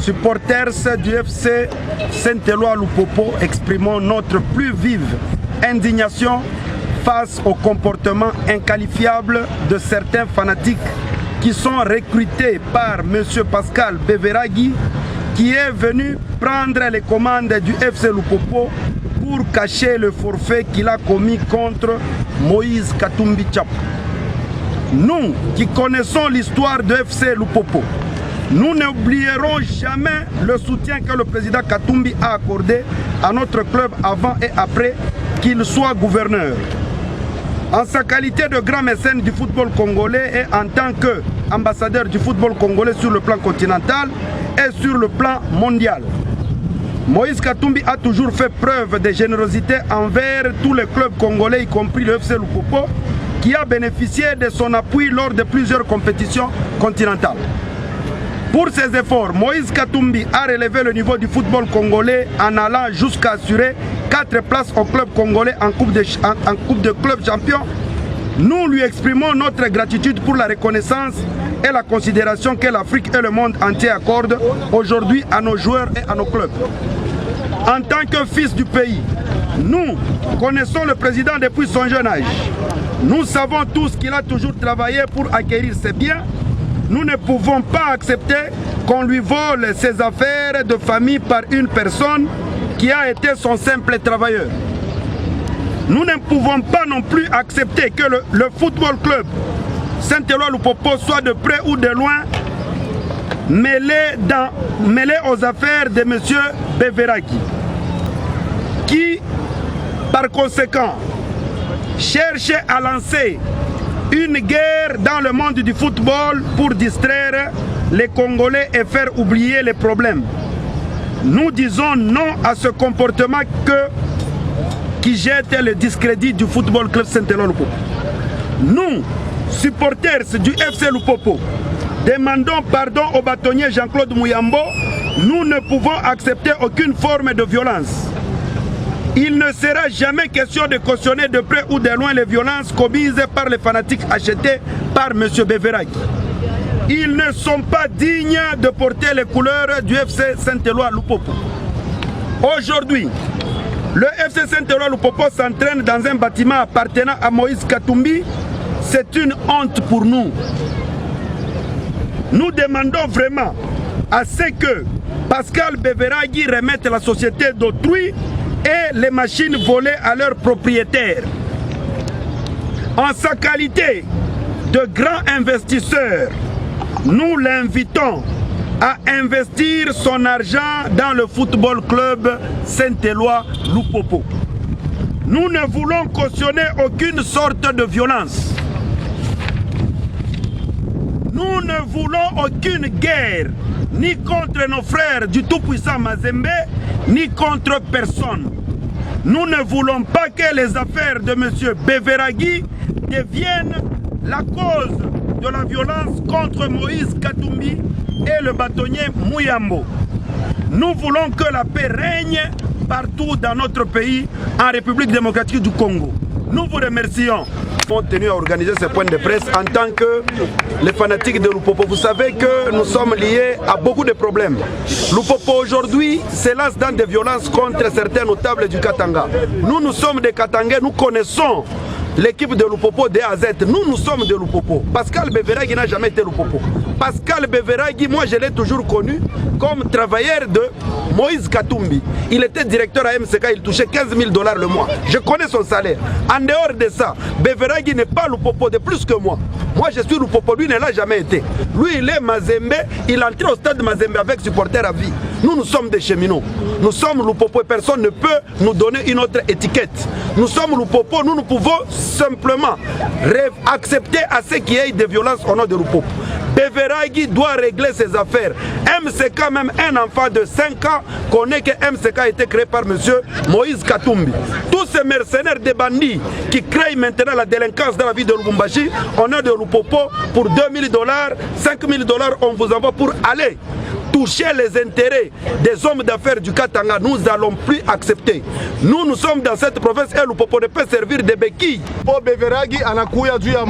supporters du FC Saint-Éloi Lupopo, exprimons notre plus vive indignation face au comportement inqualifiable de certains fanatiques qui sont recrutés par M. Pascal Beveragui, qui est venu prendre les commandes du FC Lupopo pour cacher le forfait qu'il a commis contre Moïse Katumbi Tchap. Nous qui connaissons l'histoire de FC Lupopo, nous n'oublierons jamais le soutien que le président Katumbi a accordé à notre club avant et après qu'il soit gouverneur. En sa qualité de grand mécène du football congolais et en tant qu'ambassadeur du football congolais sur le plan continental et sur le plan mondial, Moïse Katumbi a toujours fait preuve de générosité envers tous les clubs congolais, y compris le FC Lupopo, qui a bénéficié de son appui lors de plusieurs compétitions continentales. Pour ses efforts, Moïse Katumbi a relevé le niveau du football congolais en allant jusqu'à assurer 4 places au club congolais en coupe de club champion. Nous lui exprimons notre gratitude pour la reconnaissance et la considération que l'Afrique et le monde entier accordent aujourd'hui à nos joueurs et à nos clubs. En tant que fils du pays, nous connaissons le président depuis son jeune âge. Nous savons tous qu'il a toujours travaillé pour acquérir ses biens. Nous ne pouvons pas accepter qu'on lui vole ses affaires de famille par une personne qui a été son simple travailleur. Nous ne pouvons pas non plus accepter que le football club Saint-Éloi Lupopo soit de près ou de loin mêlé aux affaires de M. Beveragui, qui, par conséquent, cherche à lancer une guerre dans le monde du football pour distraire les Congolais et faire oublier les problèmes. Nous disons non à ce comportement qui jette le discrédit du football club Saint-Éloi Lupopo. Nous, supporters du FC Lupopo, demandons pardon au bâtonnier Jean-Claude Mouyambo. Nous ne pouvons accepter aucune forme de violence. Il ne sera jamais question de cautionner de près ou de loin les violences commises par les fanatiques achetés par M. Beveragui. Ils ne sont pas dignes de porter les couleurs du FC Saint-Éloi Lupopo. Aujourd'hui, le FC Saint-Éloi Lupopo s'entraîne dans un bâtiment appartenant à Moïse Katumbi. C'est une honte pour nous. Nous demandons vraiment à ce que Pascal Beveragui remette la société d'autrui et les machines volées à leurs propriétaires. En sa qualité de grand investisseur, nous l'invitons à investir son argent dans le football club Saint-Éloi Lupopo. Nous ne voulons cautionner aucune sorte de violence. Nous ne voulons aucune guerre, ni contre nos frères du tout-puissant Mazembe, ni contre personne. Nous ne voulons pas que les affaires de M. Beveragui deviennent la cause de la violence contre Moïse Katumbi et le bâtonnier Mouyambo. Nous voulons que la paix règne partout dans notre pays, en République démocratique du Congo. Nous vous remercions. Nous avons tenu à organiser ce point de presse en tant que les fanatiques de Lupopo. Vous savez que nous sommes liés à beaucoup de problèmes. Lupopo aujourd'hui se lance dans des violences contre certains notables du Katanga. Nous sommes des Katangais, nous connaissons l'équipe de Lupopo de A à Z. Nous sommes de Lupopo. Pascal Beveragui n'a jamais été Lupopo. Pascal Beveragui, moi je l'ai toujours connu comme travailleur de Moïse Katumbi. Il était directeur à MCK, il touchait 15 000 $ le mois. Je connais son salaire. En dehors de ça, Beveragui n'est pas Lupopo de plus que moi. Moi je suis Lupopo, lui ne l'a jamais été. Lui il est Mazembe, il entrait au stade Mazembe avec supporters à vie. Nous sommes des cheminots. Nous sommes Lupopo et personne ne peut nous donner une autre étiquette. Nous sommes Lupopo, nous pouvons simplement accepter à ce qu'il y ait des violences au nom de Lupopo. Beveragui doit régler ses affaires. MCK, même un enfant de 5 ans, connaît que MCK a été créé par M. Moïse Katumbi. Tous ces mercenaires des bandits qui créent maintenant la délinquance dans la ville de Lubumbashi, on a de Lupopo pour 2 000 $, 5 000 $, on vous envoie pour aller toucher les intérêts des hommes d'affaires du Katanga. Nous n'allons plus accepter. Nous sommes dans cette province et Lupopo ne peut servir de béquille. Pour Beveragui, anakuya juu ya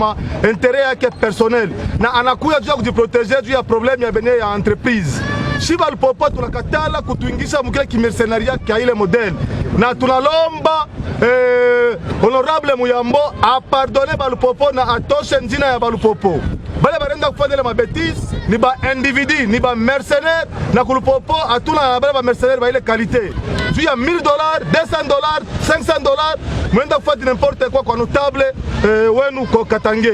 intérêt yake personnel. Na anakuya juu ya kujiproteger juu ya problème ya benye ya entreprise. shiba Lupopo tunakatala kutuingisha mkile kimercenaria kia ile model na tunalomba honorable Muyambo apardone ba Lupopo na atoshe njina ya ba Lupopo. Bale barenda kufanya ile mabetise ni ba individu ni ba mercenaire na Lupopo atuna bale ba mercenaire ba ile qualité. Juu ya $1000, $200, $500, mwenda kufanya n'importe quoi kwa notable wenu kwa Katange.